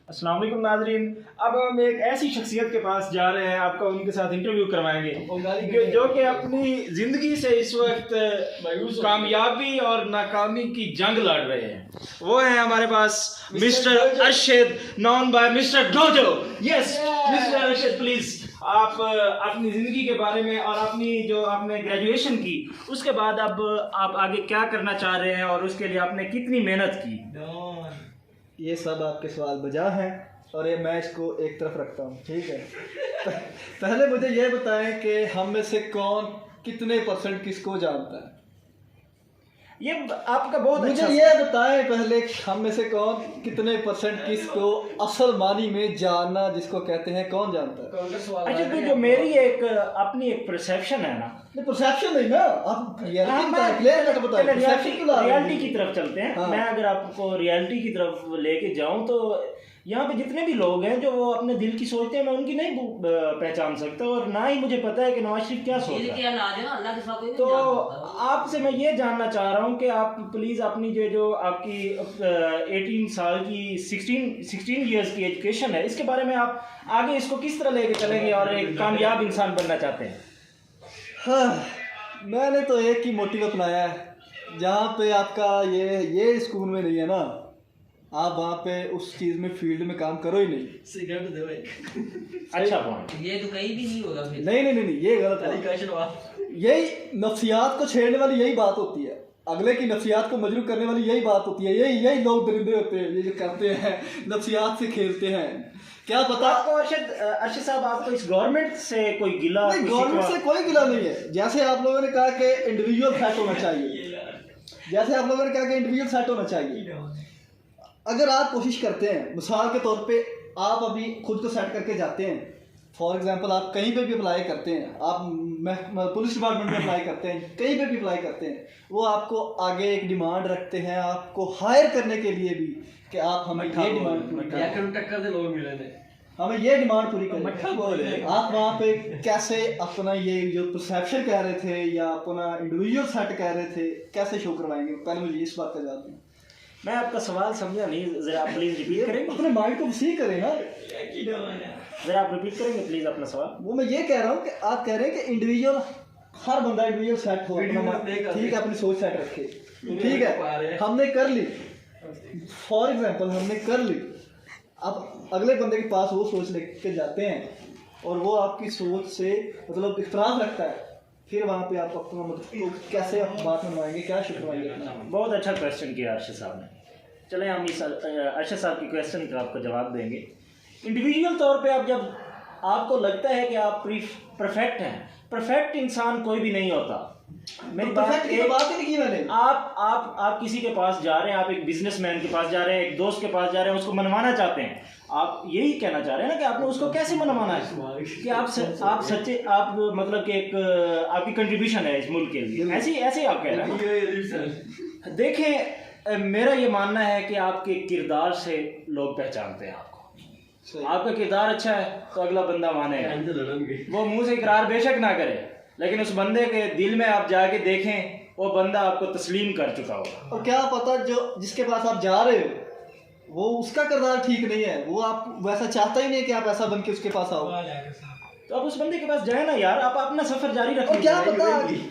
अस्सलाम वालेकुम नाज़रीन। अब हम एक ऐसी शख्सियत के पास जा रहे हैं, आपका उनके साथ इंटरव्यू करवाएंगे जो कि अपनी ज़िंदगी से इस वक्त कामयाबी और नाकामी की जंग लड़ रहे हैं। वो हैं हमारे पास मिस्टर अरशद, नॉन बाय मिस्टर डोजो। यस मिस्टर अरशद, प्लीज़ आप अपनी ज़िंदगी के बारे में और अपनी जो आपने ग्रेजुएशन की उसके बाद अब आप आगे क्या करना चाह रहे हैं और उसके लिए आपने कितनी मेहनत की। ये सब आपके सवाल बजा हैं और ये मैं इसको एक तरफ रखता हूँ, ठीक है। पहले मुझे ये बताएं कि हम में से कौन कितने % किसको जानता है। ये आपका बहुत मुझे अच्छा ये बताएं पहले हम में से कौन कितने % किसको असल मानी में जानना जिसको कहते हैं, कौन जानता है। अच्छा, तो जो मेरी एक अपनी एक परसेप्शन है ना, परसेप्शन नहीं ना, आप रियलिटी की तरफ चलते हैं। हाँ। मैं अगर आपको रियलिटी की तरफ लेके जाऊं तो यहाँ पे जितने भी लोग हैं जो वो अपने दिल की सोचते हैं, मैं उनकी नहीं पहचान सकता और ना ही मुझे पता है कि नवाज शरीफ क्या सोचता है। तो आपसे मैं ये जानना चाह रहा हूँ कि आप प्लीज़ अपनी जो आपकी 18 साल की 16 ईयर्स की एजुकेशन है, इसके बारे में आप आगे इसको किस तरह लेके चलेंगे और एक कामयाब इंसान बनना चाहते हैं। हाँ, मैंने तो एक ही मोटिव अपनाया है, जहाँ पे आपका ये स्कूल में नहीं है ना, आप वहाँ पे उस चीज़ में फील्ड में काम करो ही नहीं। सिगरेट दे भाई। अच्छा पॉइंट। ये तो कहीं भी नहीं होगा फिर। नहीं, ये गलत है। यही नफ्सियात को छेड़ने वाली यही बात होती है, अगले की नफ्सियात को मजरूह करने वाली यही बात होती है। यही लोग दरिंदे होते हैं, ये जो करते हैं, नफ्सियात से खेलते हैं। क्या पता आपको अर्शद साहब, आपको इस गवर्नमेंट से कोई गिला? नहीं, गवर्नमेंट से कोई गिला नहीं है। जैसे आप लोगों ने कहा कि इंडिविजुअल सेट होना चाहिए, अगर आप कोशिश करते हैं, मिसाल के तौर पे आप अभी खुद को सेट करके जाते हैं, फॉर एग्जांपल आप कहीं पे भी अप्लाई करते हैं, आप पुलिस डिपार्टमेंट में अप्लाई करते हैं, कहीं पे भी अप्लाई करते हैं, वो आपको आगे एक डिमांड रखते हैं आपको हायर करने के लिए भी कि आप हमें ये डिमांड पूरी करें। आप वहाँ पे कैसे अपना ये जो परसेप्शन कह रहे थे या अपना इंडिविजुअल सेट कह रहे थे, कैसे शो करवाएंगे? पहले मुझे इस बात का जवाब दें। मैं आपका सवाल समझा नहीं, जरा आप प्लीज रिपीट करेंगे। अपने माइंड को वसी करें ना, जरा आप रिपीट करेंगे प्लीज अपना सवाल। वो मैं ये कह रहा हूँ कि आप कह रहे हैं कि इंडिविजुअल, हर बंदा इंडिविजुअल सेट हो, ठीक है, अपनी सोच सेट रखे, ठीक है, हमने कर ली, फॉर एग्जाम्पल हमने कर ली। अब अगले बंदे के पास वो सोच लेके जाते हैं और वो आपकी सोच से मतलब इख्तलाफ रखता है, फिर वहाँ पे आप अपना मतलब कैसे आप बात मनवाएंगे, क्या शुक्रवाएंगे अपना? बहुत अच्छा क्वेश्चन किया अर्शद साहब ने। चले हम इस अर्शद साहब की क्वेश्चन का आपको जवाब देंगे। इंडिविजुअल तौर पे आप जब आपको लगता है कि आप परफेक्ट हैं, परफेक्ट इंसान कोई भी नहीं होता। मेरी बात ही नहीं की मैंने। आप किसी के पास जा रहे हैं, आप एक बिजनेसमैन के पास जा रहे हैं, एक दोस्त के पास जा रहे हैं, उसको मनवाना चाहते हैं। आप यही कहना चाह रहे हैं ना कि आपने उसको कैसे मनवाना है कि आप सच्चे, आप मतलब कि एक आपकी कंट्रीब्यूशन है इस मुल्क के लिए, ऐसे आप कह रहे हैं। देखें, मेरा ये मानना है कि आपके किरदार से लोग पहचानते हैं आपको। आपका किरदार अच्छा है तो अगला बंदा मानेगा। वो मुंह से इकरार बेशक ना करे, लेकिन उस बंदे के दिल में आप जाके देखें, वो बंदा आपको तस्लीम कर चुका होगा। और क्या पता जो जिसके पास आप जा रहे हो वो उसका किरदार ठीक नहीं है, वो आप वैसा चाहता ही नहीं कि आप ऐसा बन के उसके पास आओ, तो आप उस बंदे के पास जाए ना यार, आप अपना सफर जारी रखें। क्या पता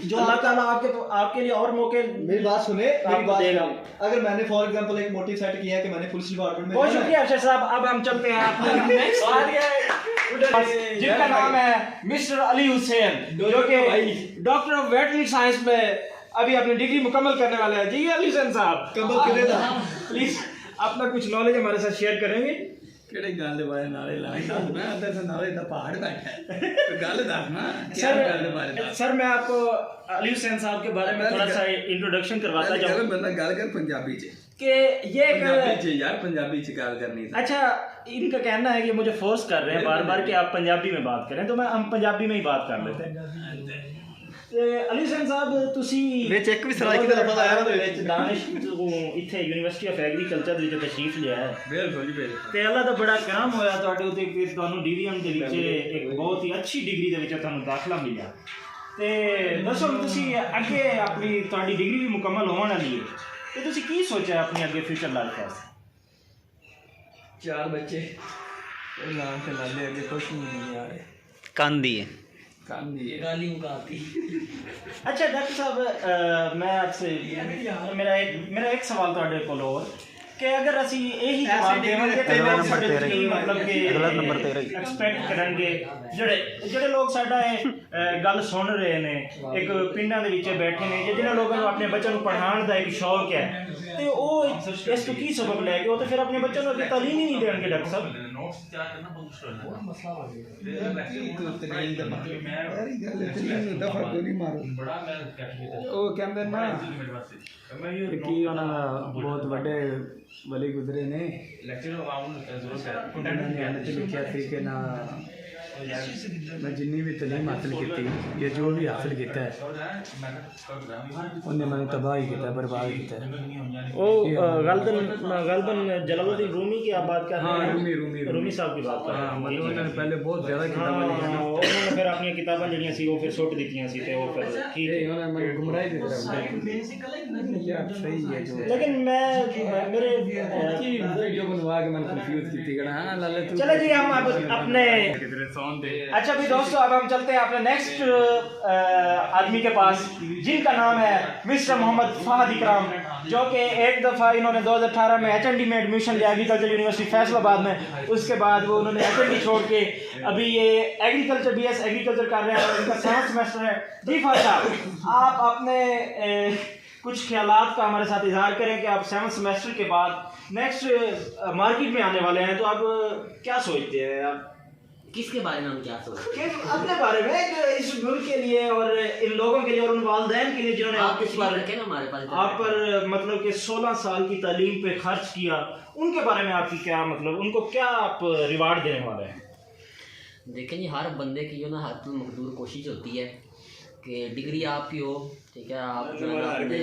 जो अल्लाह ताला आपके लिए और मौके। मेरी बात सुने, अगर मैंने फॉर एग्जांपल एक मोटिव सेट किया है कि मैंने पुलिस डिपार्टमेंट में। बहुत शुक्रिया अर्शद साहब। अब हम चलते हैं जिनका नाम है मिस्टर अली हुसैन, जो कि डॉक्टर ऑफ वेटरनरी साइंस में अभी अपनी डिग्री मुकम्मल करने वाले हैं। जी अली हुसैन साहब, प्लीज अपना कुछ नॉलेज हमारे साथ शेयर करेंगे। ਕਿਹੜੇ ਗੱਲ ਦੇ ਬਾਰੇ ਨਾਲੇ ਲਾਇਆ मैं अंदर से नाले दा पहाड़ बैठा है, तो गल दस ना क्या गल दे बारे। सर मैं आपको अली हुसैन साहब के बारे में थोड़ा सा इंट्रोडक्शन करवाता जाऊं। बंदा गल कर पंजाबी च कि ये पंजाबी च यार, पंजाबी च गल करनी। अच्छा, इनका कहना है कि मुझे फोर्स कर रहे हैं बार बार कि आप पंजाबी में बात करें, तो हम पंजाबी में ही बात कर लेते हैं। अली हुसैन साहब, तुसी ਵਿੱਚ ਇੱਕ ਵੀ ਸਰਾਇਕੀ ਦਾ ਲਫ਼ਜ਼ ਆਇਆ ਨਾ ਉਹਦੇ ਵਿੱਚ। दानिश ਇੱਥੇ ਯੂਨੀਵਰਸਿਟੀ ਆਫ ਐਗਰੀਕਲਚਰ ਦੇ ਵਿੱਚ ਤਸ਼ਰੀਫ ਲਿਆ ਹੈ। ਬਿਲਕੁਲ ਜੀ, ਬਿਲਕੁਲ। ਤੇ ਅੱਲਾ ਦਾ ਬੜਾ ਕਰਮ ਹੋਇਆ ਤੁਹਾਡੇ ਉੱਤੇ ਕਿ ਤੁਹਾਨੂੰ ਡੀਵੀਐਮ ਦੇ ਵਿੱਚ ਇੱਕ ਬਹੁਤ ਹੀ ਅੱਛੀ ਡਿਗਰੀ ਦੇ ਵਿੱਚ ਤੁਹਾਨੂੰ ਦਾਖਲਾ ਮਿਲਿਆ। ਤੇ ਦੱਸੋ ਤੁਸੀਂ ਅੱਗੇ ਆਪਣੀ ਤੁਹਾਡੀ ਡਿਗਰੀ ਵੀ ਮੁਕੰਮਲ ਹੋਣ ਵਾਲੀ ਹੈ, ਤੇ ਤੁਸੀਂ ਕੀ ਸੋਚਿਆ ਆਪਣੀ ਅੱਗੇ ਫਿਊਚਰ ਲਾਈਫ ਵਾਸਤੇ? 4 बच्चे लाल के लाले अगे कुछ नहीं यार कांदी है काम नहीं है गाली मुकाती। अच्छा डॉक्टर साहब मैं आपसे मेरा एक सवाल ਤੁਹਾਡੇ ਕੋਲ ਹੋਰ कि अगर असी यही जवाब देवांगे ते लोग साडे की मतलब कि गलत नंबर 13 एक्सपेक्ट करेंगे ਜਿਹੜੇ ਲੋਕ ਸਾਡਾ ਇਹ ਗੱਲ ਸੁਣ ਰਹੇ ਨੇ ਇੱਕ ਪਿੰਡਾਂ ਦੇ ਵਿੱਚ ਬੈਠੇ ਨੇ ਜਿਹਨਾਂ ਲੋਕਾਂ ਨੂੰ ਆਪਣੇ ਬੱਚਿਆਂ ਨੂੰ ਪੜ੍ਹਾਉਣ ਦਾ ਇੱਕ ਸ਼ੌਕ ਹੈ ਤੇ ਉਹ ਇਸ ਤੋਂ ਕੀ ਸਬਬ ਲੈ ਕੇ ਉਹ ਤੇ ਫਿਰ ਆਪਣੇ ਬੱਚਿਆਂ ਨੂੰ ਅੱਗੇ ਤਾਲੀਮ ਹੀ ਨਹੀਂ ਦੇਣਗੇ ਡਾਕਟਰ ਸਾਹਿਬ नोट्स तैयार करना बहुत मुश्किल है मसला हो गया यारी गल इतनी दफा गोली मारो बड़ा मैं कैटेगरी ਉਹ ਕਹਿੰਦੇ ਨਾ मेरे पास ਕਿ ਕੀ ਉਹਨਾਂ ਦਾ ਬਹੁਤ ਵੱਡੇ ਵਲੀ ਗੁਜ਼ਰੇ ਨੇ लेक्चर अराउंड जरूरत है ਉਹਨਾਂ ਨੇ ਅੰਦਰ ਲਿਖਿਆ ਸੀ ਕਿ ਨਾ मैं जिन्नी भी तलीम हासिल की या जो भी हासिल किया है उन्हें मैंने तबाह ही किया बर्बाद किया वो गलबन जलालुद्दीन रूमी की आप बात कर रहे हैं रूमी साहब की बात कर रहे हैं मतलब उन्होंने पहले बहुत ज़्यादा किताबें लिखी उन्होंने फिर अपनी किताबें जड़ियां सी वो फिर सुट दित्तियां सी ते वो फिर ठीक है उन्होंने मैं गुमराही की तरफ यार सही है जो लेकिन मैं मेरे वीडियो बनवा के मैंने कंफ्यूज की थी हां लाले तू चले जी हम अब अपने दे अच्छा भी दोस्तों अब हम चलते हैं अपने नेक्स्ट आदमी के पास जिनका नाम है मिस्टर मोहम्मद फहद इकराम जो कि एक दफ़ा इन्होंने 2018 में HND में एडमिशन लिया एग्रीकल्चर यूनिवर्सिटी फैसलाबाद में उसके बाद वो उन्होंने HND छोड़ के अभी ये एग्रीकल्चर BS एग्रीकल्चर कर रहे हैं और इनका 7वां सेमेस्टर है। जी फहद साहब आप अपने कुछ ख्यालात का हमारे साथ इजहार करें कि आप 7वें सेमेस्टर के बाद नेक्स्ट मार्केट में आने वाले हैं तो आप क्या सोचते हैं आप किसके बारे में हम क्या सोचते हैं? अपने बारे में इस मुल्क के लिए और इन लोगों के लिए और उन वालिदैन के लिए जिन्होंने आपके पर रखे ना हमारे पास आप पर मतलब कि 16 साल की तालीम पे खर्च किया उनके बारे में आपकी क्या मतलब उनको क्या आप रिवार्ड देने वाले हैं? देखें जी हर बंदे की जो ना हर मकदूर कोशिश होती है कि डिग्री आपकी हो ठीक है आप जो है अपने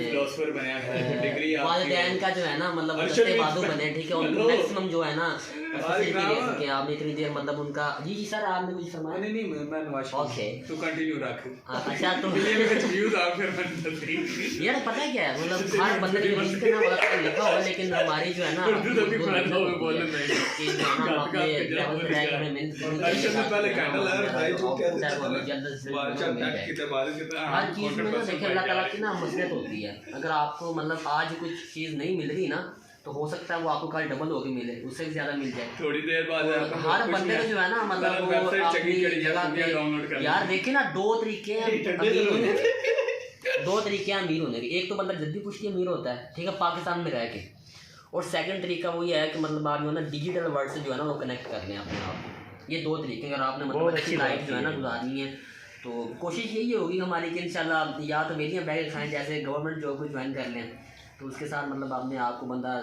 वालिदैन का जो है ना मतलब रस्ते बाजू बने ठीक है और मैक्सिमम जो है ना फैसिलिटी दे सके आपने इतनी देर मतलब उनका जी जी सर आपने कुछ फरमाया नहीं मैं नवाज ओके तू कंटिन्यू रख अच्छा तो व्यूज आ फिर मैं यार पता है क्या है मतलब हर बंदे की लिस्ट ना मतलब लिखा होगा लेकिन हमारी जो है ना हर चीज़ में ना देखिए अल्लाह ताला की ना मसरत होती है। अगर आपको मतलब आज कुछ चीज़ नहीं मिल रही ना तो हो सकता है वो आपको कल डबल होके मिले उससे भी ज़्यादा मिल जाए थोड़ी देर बाद हर बंदे को जो है ना मतलब वो अपनी जगह पे यार देखिए ना दो तरीके हैं अमीर होने के। एक तो बंदा जल्दी पुश्ती अमीर होता है ठीक है पाकिस्तान में रह के और सेकंड तरीका वो ये है कि मतलब आप जो है ना डिजिटल वर्ल्ड से जो है ना वो कनेक्ट कर लें अपने आप। ये दो तरीके अगर आपने मतलब अच्छी लाइफ जो है ना गुजारनी है तो कोशिश यही होगी हमारी कि इंशाल्लाह या तो वेलियाँ बैग खाएं जैसे गवर्नमेंट जॉब को ज्वाइन कर लें तो उसके साथ मतलब अपने आप को बंदा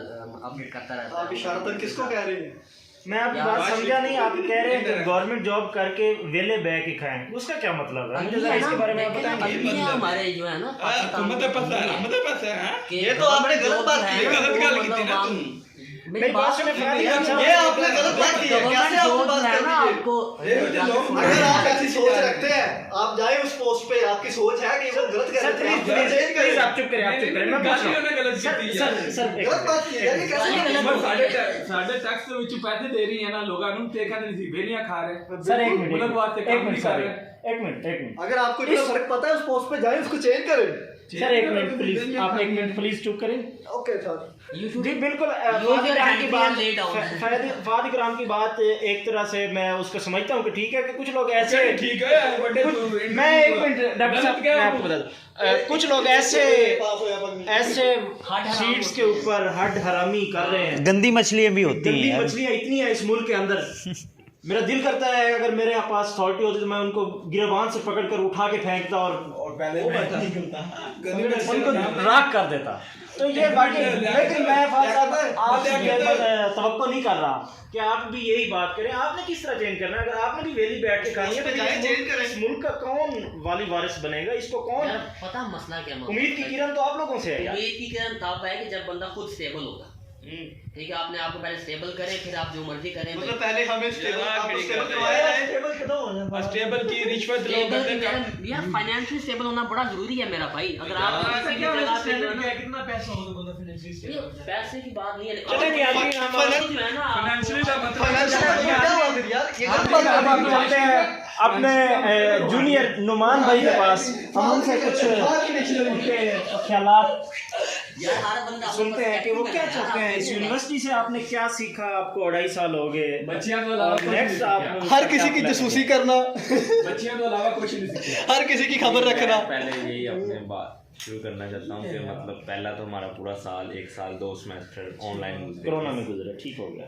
अपडेट करता रहता है। आप इशारतन किसको कह रहे हैं? मैं आपकी बात समझा नहीं। आप कह रहे हैं कि गवर्नमेंट जॉब करके वेले बैग ही खाएं उसका क्या मतलब है? मुझे इसके बारे में बताएंगे। हमारे जो है ना ये तो आपने गलत बात की मेरी बात सुने ये आपने गलत बात की है। कैसे आपको बात करना है आपको? अगर आप ऐसी सोच रखते हैं आप जाए उस पोस्ट पे आपकी सोच है कि ये सब गलत कर रहे हैं प्लीज आप चुप करें मैं पूछ रहा हूं सर गलत बात की है ये कैसे साडे टैक्स ਦੇ ਵਿੱਚ ਪੈਸੇ ਦੇ ਰਹੀ ਹੈ ਨਾ ਲੋਕਾਂ ਨੂੰ ਤੇ ਕਹਿੰਦੇ ਸੀ ਵੇਲੀਆਂ ਖਾ ਰਹੇ सर एक मिनट मुल्क वास्ते काम नहीं कर रहे। एक मिनट अगर आपको इतना फर्क पता है उस पोस्ट पे जाए उसको चेंज करें। सर एक मिनट प्लीज आप एक मिनट प्लीज चुप करें। ओके सर जी बिल्कुल फहद इकराम की बात एक तरह से मैं उसको समझता हूँ कि ठीक है कि कुछ लोग ऐसे ठीक है मैं एक मिनट डॉक्टर साहब मैं आपको बता दूं कुछ लोग ऐसे सीट्स के ऊपर हड हरामी कर रहे हैं। गंदी मछलियाँ भी होती हैं। गंदी मछलियाँ इतनी है इस मुल्क के अंदर मेरा दिल करता है अगर मेरे पास अथॉरिटी होती तो मैं उनको गिरबान से पकड़कर उठा के फेंकता और पहले उनको राख कर देता। तो ये बाकी लेकिन मैं आपसे तवक्को नहीं कर रहा कि आप भी यही बात करें। आपने किस तरह चेंज करना है? अगर आपने भी वेली बैठ के खानी है तो इस मुल्क का कौन वाली वारिस बनेगा? इसको कौन पता मसला क्या उम्मीद की किरण तो आप लोगों से है। उम्मीद की किरण तब है कि जब बंदा खुद स्टेबल होगा ठीक है, आपने आपको पहले स्टेबल करें, फिर आप जो मर्जी करें। मतलब पहले हमें स्टेबल स्टेबल की रिश्वत लो बंदे का यार फाइनेंशियली स्टेबल होना बड़ा जरूरी है मेरा भाई। अगर आप कितना पैसा होगा बंदा फाइनेंशियली स्टेबल? पैसे की बात नहीं है, चलेंगे अभी हम फाइनेंशियली का मतलब चलते हैं अपने जूनियर नुमान भाई के पास, हम उनसे कुछ ख्यालात यार हर बंदा सुनते हैं कि वो क्या चाहते हैं इस यूनिवर्सिटी से। आपने क्या सीखा? आपको 2.5 साल हो गए, बच्चियां तो अलावा नेक्स्ट आप हर किसी की जासूसी करना, बच्चियां तो अलावा कुछ नहीं सीखे। हर किसी की खबर रखना। पहले यही अपने बात शुरू करना चाहता हूँ कि मतलब पहला तो हमारा पूरा साल 1 साल 2 सेमेस्टर ऑनलाइन कोरोना में गुजरा, ठीक हो गया।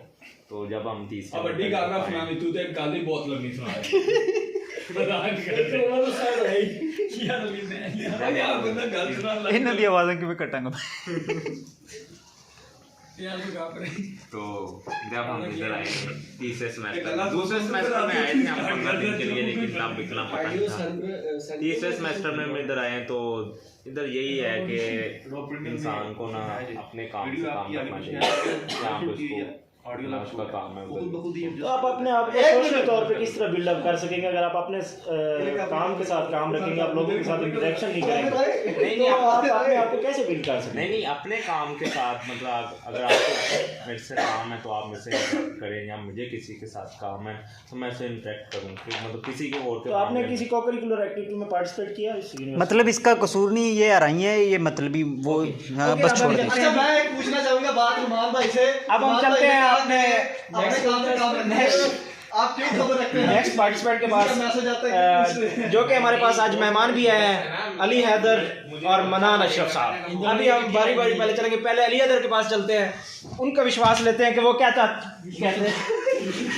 तो जब हम तीसरे अब बड़ी गाना सुनानी, तू तो एक गाली बहुत लंबी सुना है। ਇਹਨਾਂ ਦੀ ਆਵਾਜ਼ਾਂ ਕਿਵੇਂ ਕੱਟਾਂਗਾ? तो जब हम इधर आए थे तीसरे सेमेस्टर, दूसरे सेमेस्टर में आए थे हम 15 दिन के लिए, लेकिन तब इतना पता नहीं था। तीसरे सेमेस्टर में हम इधर आए हैं तो इधर यही है कि इंसान को ना अपने काम से काम करना चाहिए, जहाँ पे उसको उसका काम है। तो आप अपने आप को सोशल तौर पे किस तरह बिल्डअप कर सकेंगे? अगर आप अपने काम के साथ काम रखेंगे, आप लोगों के साथ इंटरेक्शन नहीं करेंगे, तो आप अपने आप को कैसे बिल्ड कर सकेंगे? नहीं अपने काम के साथ मतलब अगर आपको मेरे से काम है तो आप मेरे से इंटरेक्ट करें, या मुझे किसी के साथ काम है तो मैं उससे इंटरेक्ट करूँ, मतलब किसी के और तो आपने किसी को करिकुलर एक्टिविटी में पार्टिसिपेट किया इस यूनिवर्सिटी? मतलब इसका कसूर नहीं ये आ रही है, ये मतलब ही वो बस छोड़ दें। अच्छा मैं एक पूछना चाहूंगा बात नुमान भाई से। अब हम चलते हैं अपने काम से काम रखने हैं। आप क्यों खबर रखते हैं? नेक्स्ट पार्टिसिपेंट के पास मैसेज आते हैं जो कि हमारे पास आज मेहमान भी आए हैं, अली हैदर और मनान अशरफ साहब। अभी हम बारी बारी पहले चलेंगे, पहले अली हैदर के पास चलते हैं, उनका विश्वास लेते हैं कि वो क्या कहते हैं।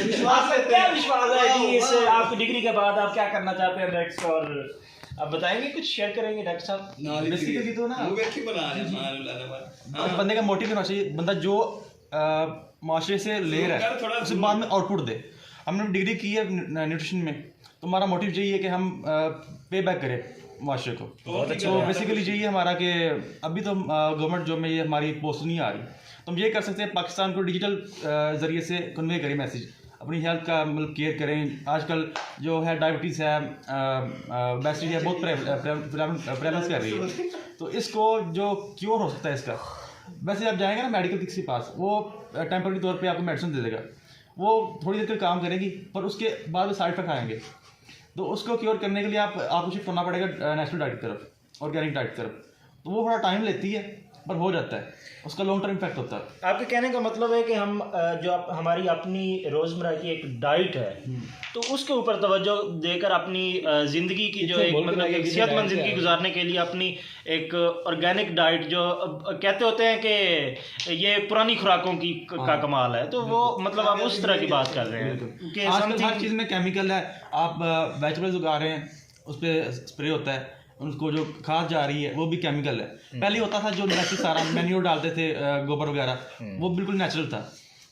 विश्वास लेते हैं, विश्वास है कि इस आपकी डिग्री के बाद आप क्या करना चाहते हैं नेक्स्ट, और आप बताएंगे, कुछ शेयर करेंगे डॉक्टर साहब? बेसिकली तो ना बंदे का मोटिव होना चाहिए, बंदा जो माशरे से ले रहा है उसे बाद में आउटपुट दे। हमने डिग्री की है न्यूट्रिशन में, तो हमारा मोटिव यही है कि हम पे बैक करें माशरे को। तो बेसिकली यही है हमारा कि अभी तो गवर्नमेंट जॉब में ये हमारी पोस्ट नहीं आ रही, तो हम ये कर सकते हैं पाकिस्तान को डिजिटल ज़रिए से कन्वे करें मैसेज, अपनी हेल्थ का मतलब केयर करें। आजकल जो है डायबिटीज़ है, बैसिटी है, बहुत प्रेवलेंस कर रही है, तो इसको जो क्योर हो सकता है इसका, वैसे आप जाएंगे ना मेडिकल किसी के पास, वो टेम्पररी तौर पे आपको मेडिसिन दे देगा, वो थोड़ी देर तक काम करेगी पर उसके बाद वो साइड इफेक्ट आएंगे। तो उसको क्योर करने के लिए आपको शिफ्ट करना पड़ेगा नेचुरल डाइट की तरफ, ऑर्गेनिक डाइट की तरफ। तो वो थोड़ा टाइम लेती है पर हो जाता है, उसका लॉन्ग टर्म इफेक्ट होता है। आपके कहने का मतलब है कि हम जो हमारी अपनी रोज़मर्रा की एक डाइट है, तो उसके ऊपर तवज्जो देकर अपनी ज़िंदगी की जो एक मतलब एक सेहतमंद ज़िंदगी गुजारने के लिए अपनी एक ऑर्गेनिक डाइट, जो कहते होते हैं कि ये पुरानी खुराकों की का कमाल है, तो वो मतलब आप उस तरह की बात कर रहे हैं कि आजकल हर चीज़ में केमिकल है। आप वेजिटेबल्स उगा रहे हैं, उस पर स्प्रे होता है, उसको जो खाद जा रही है वो भी केमिकल है। पहले होता था जो नेचुरल सारा मैन्योर डालते थे, गोबर वगैरह, वो बिल्कुल नेचुरल था।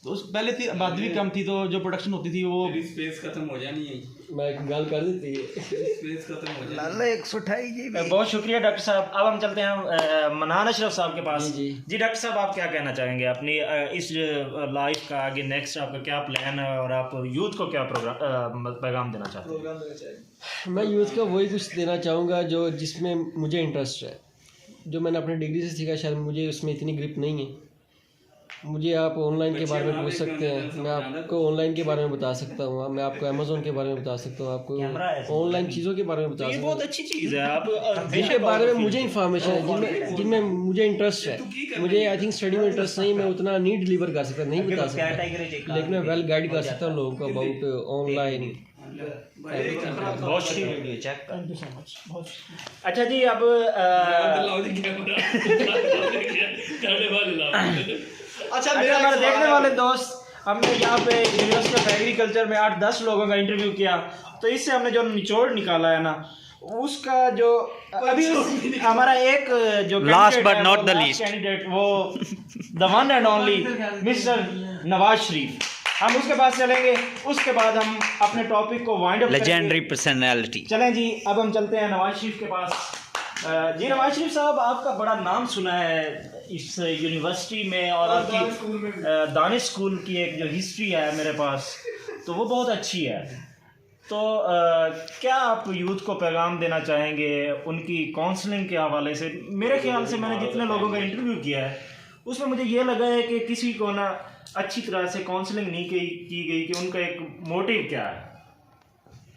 तो उस पहले थी आबादी भी कम थी, तो जो प्रोडक्शन होती थी वो स्पेस खत्म हो जानी है। मैं गल कर दी थी स्पेस खत्म हो जानी। 128 जी। बहुत शुक्रिया डॉक्टर साहब। अब हम चलते हैं मनान अशरफ साहब के पास। जी डॉक्टर साहब, आप क्या कहना चाहेंगे अपनी इस लाइफ का आगे नेक्स्ट आपका क्या प्लान है, और आप यूथ को क्या पैगाम देना चाहते हैं? मैं यूथ को वही कुछ देना चाहूँगा जो जिसमें मुझे इंटरेस्ट है, जो मैंने अपनी डिग्री से सीखा, शायद मुझे उसमें इतनी ग्रिप नहीं है। मुझे आप ऑनलाइन के बारे में पूछ सकते हैं, मैं आपको ऑनलाइन के बारे में बता सकता हूँ, मैं आपको अमेज़ोन के बारे में बता सकता हूँ, आपको ऑनलाइन चीज़ों के बारे में बता सकता हूँ। बहुत अच्छी चीज़ है, आप जिनके बारे में मुझे इन्फॉर्मेशन है, जिनमें मुझे इंटरेस्ट है। मुझे आई थिंक स्टडी में इंटरेस्ट नहीं, मैं उतना नहीं डिलीवर कर सकता, नहीं बता सकता, लेकिन मैं वेल गाइड कर सकता हूँ लोगों को अबाउट ऑनलाइन। बहुत शुक्रिया, check thank you so much. अच्छा जी, अब अच्छा हमारे देखने वाले दोस्त, हमने यहाँ पे यूनिवर्सिटी ऑफ एग्रीकल्चर में 8-10 लोगों का इंटरव्यू किया, तो इससे हमने जो निचोड़ निकाला है ना, उसका जो अभी हमारा एक जो last but not the least candidate, वो the one and only mister Nawaz Sharif, हम उसके पास चलेंगे, उसके बाद हम अपने टॉपिक को वाइंड अप लेजेंडरी पर्सनालिटी। चलें जी, अब हम चलते हैं नवाज शरीफ के पास। जी नवाज शरीफ साहब, आपका बड़ा नाम सुना है इस यूनिवर्सिटी में, और आपकी दानिश स्कूल की एक जो हिस्ट्री है मेरे पास, तो वो बहुत अच्छी है। तो क्या आप यूथ को पैगाम देना चाहेंगे उनकी काउंसलिंग के हवाले से? मेरे ख्याल से मैंने जितने लोगों का इंटरव्यू किया है उसमें मुझे ये लगा है कि किसी को ना अच्छी तरह से काउंसलिंग नहीं की गई कि उनका एक मोटिव क्या है।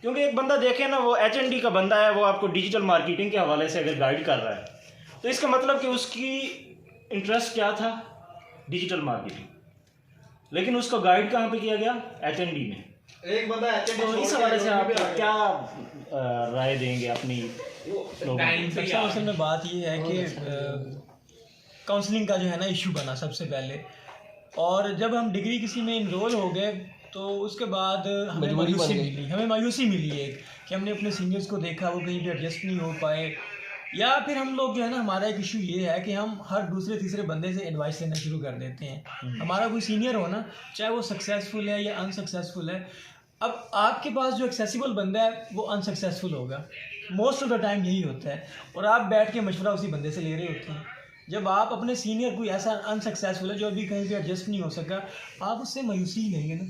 क्योंकि एक बंदा देखे ना, वो HND का बंदा है, वो आपको डिजिटल मार्केटिंग के हवाले से अगर गाइड कर रहा है तो इसका मतलब कि उसकी इंटरेस्ट क्या था? Digital marketing. लेकिन उसको गाइड कहाँ पे किया गया? HND में। एक बंदा तो इस हवाले से आप क्या राय देंगे अपनी लोगों को? सबसे असल में बात ये है कि काउंसलिंग का जो है ना इशू बना सबसे पहले, और जब हम डिग्री किसी में इनरोल हो गए तो उसके बाद हमें मायूसी मिली एक कि हमने अपने सीनियर्स को देखा वो कहीं भी एडजस्ट नहीं हो पाए, या फिर हम लोग जो है ना, हमारा एक इशू ये है कि हम हर दूसरे तीसरे बंदे से एडवाइस लेना शुरू कर देते हैं। हमारा कोई सीनियर हो ना, चाहे वो सक्सेसफुल है या अनसक्सेसफुल है, अब आपके पास जो एक्सेसिबल बंदा है वो अनसक्सेसफुल होगा, मोस्ट ऑफ द टाइम यही होता है, और आप बैठ के मशवरा उसी बंदे से ले रहे होते हैं। जब आप अपने सीनियर कोई ऐसा अनसक्सेसफुल है जो अभी कहीं पे एडजस्ट नहीं हो सका, आप उससे मायूसी ही लेंगे ना।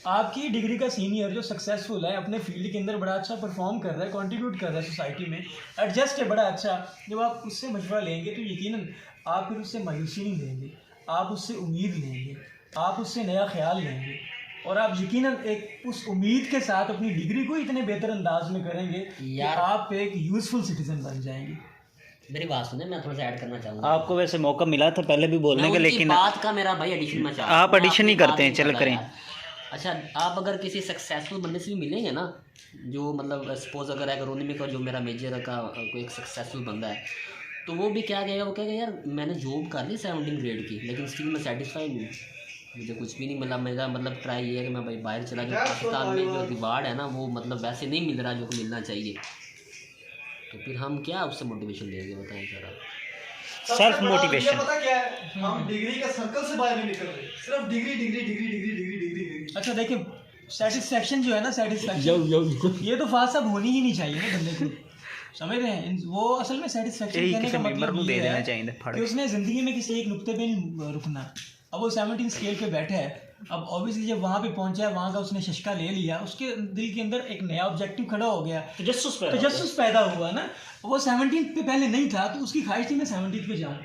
आपकी डिग्री का सीनियर जो सक्सेसफुल है, अपने फील्ड के अंदर बड़ा अच्छा परफॉर्म कर रहा है, कंट्रीब्यूट कर रहा है सोसाइटी में, एडजस्ट है बड़ा अच्छा, जब आप उससे मशवरा लेंगे तो यकीनन आप फिर उससे मायूसी नहीं लेंगे, आप उससे उम्मीद लेंगे, आप उससे नया ख्याल लेंगे, और आप यकीनन एक उस उम्मीद के साथ अपनी डिग्री को इतने बेहतर अंदाज में करेंगे कि आप एक यूजफुल सिटीजन बन जाएंगे। मेरी बात सुने, मैं थोड़ा सा ऐड करना चाहूँगा। आपको वैसे मौका मिला था पहले भी बोलने का, लेकिन बात का मेरा भाई एडिशन में चाह आप एडिशन ही करते हैं, चल करें। अच्छा, आप अगर किसी सक्सेसफुल बंदे से भी मिलेंगे ना, जो मतलब सपोज अगर एग्रोनॉमी का जो मेरा मेजर का कोई एक सक्सेसफुल बंदा है, तो वो भी क्या कहेगा, वो कहेगा यार मैंने जॉब कर ली 17 ग्रेड की, लेकिन स्टिल मैं सेटिस्फाइड हूँ, मुझे कुछ भी नहीं मिला। मेरा मतलब ट्राई ये है कि मैं भाई बाहर चला जाऊँ, पाकिस्तान में जो रिवार्ड है ना वो मतलब वैसे नहीं मिल रहा जो कि मिलना चाहिए, तो फिर हम क्या उससे मोटिवेशन देंगे, बताएं जरा। Self motivation. पता क्या है, हम डिग्री के सर्कल से बाहर नहीं निकल रहे, सिर्फ degree degree degree degree degree degree. अच्छा देखिए, सेटिस्फेक्शन जो है ना, सेटिस्फेक्शन ये तो फास्ट अब होनी ही नहीं चाहिए ना बंदे को, समझ रहे हैं? वो असल में सेटिस्फेक्शन कहने का मतलब ये है कि उसने ज़िंदगी में किसी एक नुक्ते पे नहीं रुकना। अब वो 17 स्केल पे बैठा है, अब ऑब्वियसली जब वहाँ पे पहुँचा है, वहाँ का उसने शशका ले लिया, उसके दिल के अंदर एक नया ऑब्जेक्टिव खड़ा हो गया, तजस्सुस पैदा हुआ ना। वो 17 पे पहले नहीं था, तो उसकी ख्वाहिश थी मैं 17 पे जाऊँ।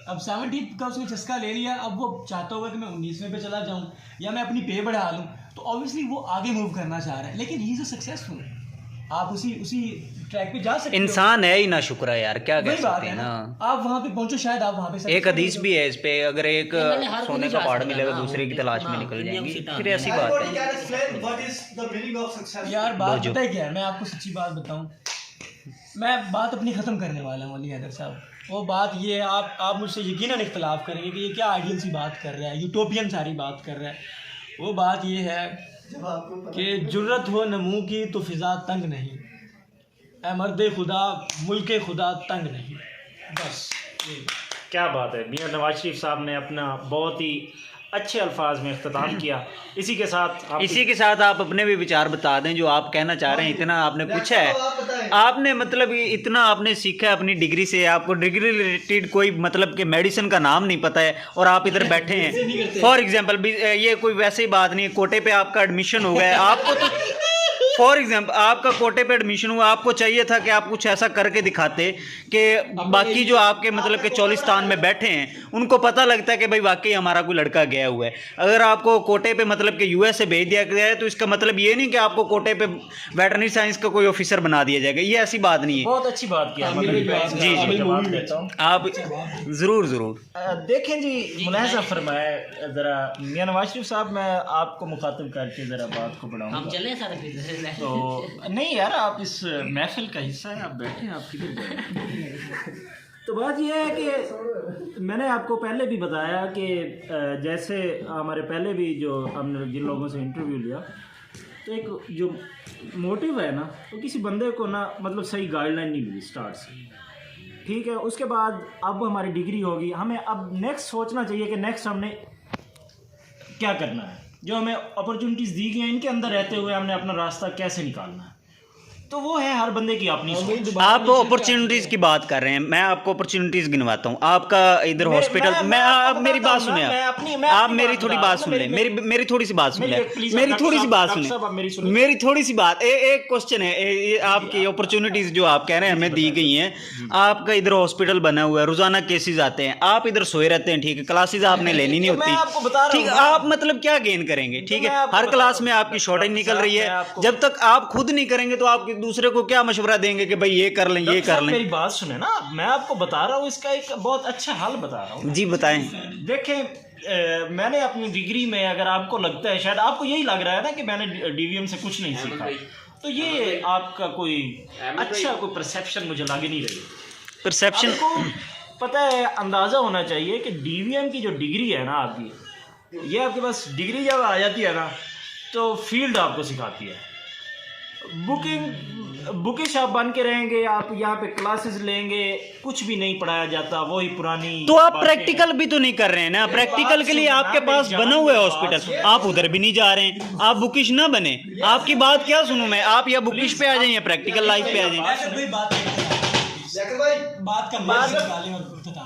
अब 17 का उसने चस्का ले लिया, अब वो चाहता होगा कि मैं 19वें पे चला जाऊँ या मैं अपनी पे बढ़ा लूँ, तो ऑब्वियसली वो आगे मूव करना चाह रहा है, लेकिन ही इज़ अ सक्सेसफुल। आप उसी ट्रैक पे जा सकते हो। इंसान है ही ना शुक्र है यार, क्या कह सकते हैं ना। आप वहाँ पे पहुँचो, शायद आप वहाँ पे एक हदीस भी है इस पे, अगर एक सोने का पहाड़ मिलेगा दूसरे की तलाश में निकल जाएंगी, फिर ऐसी बात है यार। बात पता है क्या है, मैं आपको सच्ची बात बताऊँ, मैं बात अपनी ख़त्म करने वाला हूँ अली हैदर साहब। वो बात ये है, आप मुझसे यकीनन इख्तलाफ करेंगे कि ये क्या आइडियल सी बात कर रहा है, यूटोपियन सारी बात कर रहा है। वो बात ये है कि जुर्रत हो नमू की तो फ़िज़ा तंग नहीं, ऐ मर्दे खुदा मुल्के खुदा तंग नहीं, बस। क्या बात है, मियां नवाज शरीफ साहब ने अपना बहुत ही अच्छे अल्फाज में इख्तिताम किया। इसी के साथ आप अपने भी विचार बता दें जो आप कहना चाह रहे हैं। इतना आपने पूछा है, आपने मतलब इतना आपने सीखा है अपनी डिग्री से, आपको डिग्री रिलेटेड कोई मतलब कि मेडिसिन का नाम नहीं पता है, और आप इधर बैठे हैं। फॉर एग्जांपल ये कोई वैसी बात नहीं है, कोटे पे आपका एडमिशन हो गया है, आपको तो फॉर एग्जाम्पल आपका कोटे पे एडमिशन हुआ, आपको चाहिए था कि आप कुछ ऐसा करके दिखाते कि बाकी जो आपके मतलब के चौलिस्तान में बैठे हैं उनको पता लगता है कि भाई वाकई हमारा कोई लड़का गया हुआ है। अगर आपको कोटे पे मतलब कि यूएस से भेज दिया गया है तो इसका मतलब ये नहीं कि आपको कोटे पे वेटरनरी साइंस का कोई ऑफिसर बना दिया जाएगा, ये ऐसी बात नहीं है। बहुत अच्छी बात किया जी, आप ज़रूर देखें जी, मुलाहिज़ा फरमाए ज़रा मियां नवाज शरीफ साहब, मैं आपको मुखातिब करके ज़रा बात को बढ़ाऊँगा। हम चलें सारे तो नहीं यार, आप इस महफिल का हिस्सा है, आप बैठे हैं, आप किधर बैठे। तो बात यह है कि मैंने आपको पहले भी बताया कि जैसे हमारे पहले भी जो हमने जिन लोगों से इंटरव्यू लिया, तो एक जो मोटिव है ना, तो किसी बंदे को ना मतलब सही गाइडलाइन नहीं मिली स्टार्ट से, ठीक है। उसके बाद अब हमारी डिग्री होगी, हमें अब नेक्स्ट सोचना चाहिए कि नेक्स्ट हमने क्या करना है। जो हमें अपॉर्चुनिटीज़ दी गई हैं, इनके अंदर रहते हुए हमने अपना रास्ता कैसे निकालना है। तो वो है हर बंदे की अपनी सोच। आप अपॉर्चुनिटीज की बात कर रहे हैं, मैं आपको अपॉर्चुनिटीज गिनवाता हूँ। आपका इधर हॉस्पिटल, मैं आप मेरी बात सुने, आप मेरी थोड़ी बात सुन ले, मेरी थोड़ी सी बात सुन ले, मेरी थोड़ी सी बात सुने, मेरी थोड़ी सी बात। एक क्वेश्चन है, आपकी अपॉर्चुनिटीज जो आप कह रहे हैं हमें दी गई हैं, आपका इधर हॉस्पिटल बना हुआ है, रोजाना केसेस आते हैं, आप इधर सोए रहते हैं, ठीक है, क्लासेस आपने लेनी नहीं होती, ठीक, आप मतलब क्या गेन करेंगे, ठीक है, हर क्लास में आपकी शॉर्टेज निकल रही है, जब तक आप खुद नहीं करेंगे तो आप दूसरे को क्या मशवरा देंगे कि भाई ये कर लें, ये कर लें। मेरी बात सुने ना, मैं आपको बता रहा हूँ, इसका एक बहुत अच्छा हल बता रहा हूँ। जी बताएं। देखें, मैंने अपनी डिग्री में, अगर आपको लगता है, शायद आपको यही लग रहा है ना कि मैंने डीवीएम से कुछ नहीं सीखा, तो ये आपका कोई अच्छा कोई परसेप्शन मुझे लग नहीं रही। परसेप्शन आपको पता है, अंदाज़ा होना चाहिए कि डीवीएम की जो डिग्री है ना आपकी, ये आपके पास डिग्री जब आ जाती है ना तो फील्ड आपको सिखाती है। बुकिश आप बन के रहेंगे, आप यहाँ पे क्लासेस लेंगे, कुछ भी नहीं पढ़ाया जाता, वही पुरानी। तो आप प्रैक्टिकल भी तो नहीं कर रहे हैं ना, प्रैक्टिकल के लिए आपके पास बना हुआ है हॉस्पिटल, आप उधर भी नहीं जा रहे हैं, आप बुकिश ना बने। आपकी बात क्या सुनूं मैं, आप या बुकिश पे आ जाएं या प्रैक्टिकल लाइफ पे आ जाएं।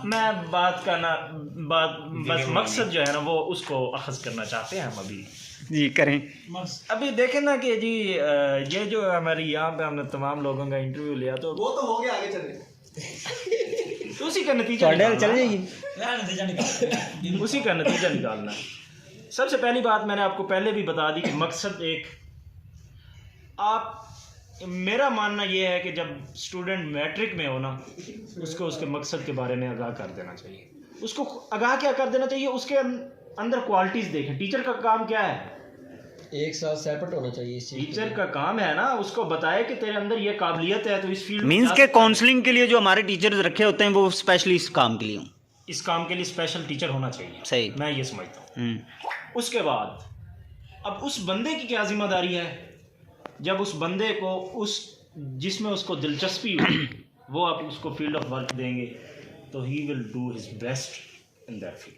मैं बात का ना बस मकसद जो है ना वो उसको अखज़ करना चाहते हैं हम अभी। जी करें। अभी देखें ना कि जी ये जो हमारी यहाँ पे हमने तमाम लोगों का इंटरव्यू लिया, तो वो तो हो गया, आगे चले। तो उसी का नतीजा चल जाएगी, उसी का नतीजा निकालना है। सबसे पहली बात मैंने आपको पहले भी बता दी कि मकसद एक, आप, मेरा मानना ये है कि जब स्टूडेंट मैट्रिक में हो ना, उसको उसके मकसद के बारे में आगाह कर देना चाहिए। उसको आगाह क्या कर देना चाहिए, उसके अंदर क्वालिटीज़ देखें। टीचर का काम क्या है, एक साथ सेपरेट होना चाहिए। टीचर का काम है ना, उसको बताए कि तेरे अंदर ये काबिलियत है, तो इस फील्ड मींस के काउंसलिंग के लिए जो हमारे टीचर्स रखे होते हैं वो स्पेशली इस काम के लिए हों, इस काम के लिए स्पेशल टीचर होना चाहिए। सही, मैं ये समझता हूँ। उसके बाद अब उस बंदे की क्या जिम्मेदारी है, जब उस बंदे को उस जिसमें उसको दिलचस्पी हुई वो आप उसको फील्ड ऑफ वर्क देंगे, तो he will do his best in that field.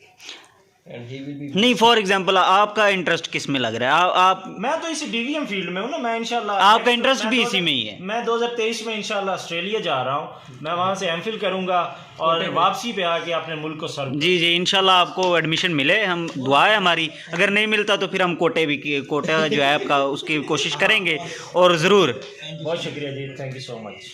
नहीं, फॉर एग्जांपल आपका इंटरेस्ट किस में लग रहा है? आप मैं तो इसी डीवीएम फील्ड में हूँ ना, मैं इंशाल्लाह, आपका इंटरेस्ट भी इसी में ही है। मैं 2023 में इंशाल्लाह ऑस्ट्रेलिया जा रहा हूँ, मैं वहाँ से एमफिल करूँगा और वापसी पे आके अपने मुल्क को सर्व। जी जी, इंशाल्लाह आपको एडमिशन मिले, हम दुआ है हमारी। अगर नहीं मिलता तो फिर हम कोटा जो है आपका उसकी कोशिश करेंगे और ज़रूर। बहुत शुक्रिया जी, थैंक यू सो मच।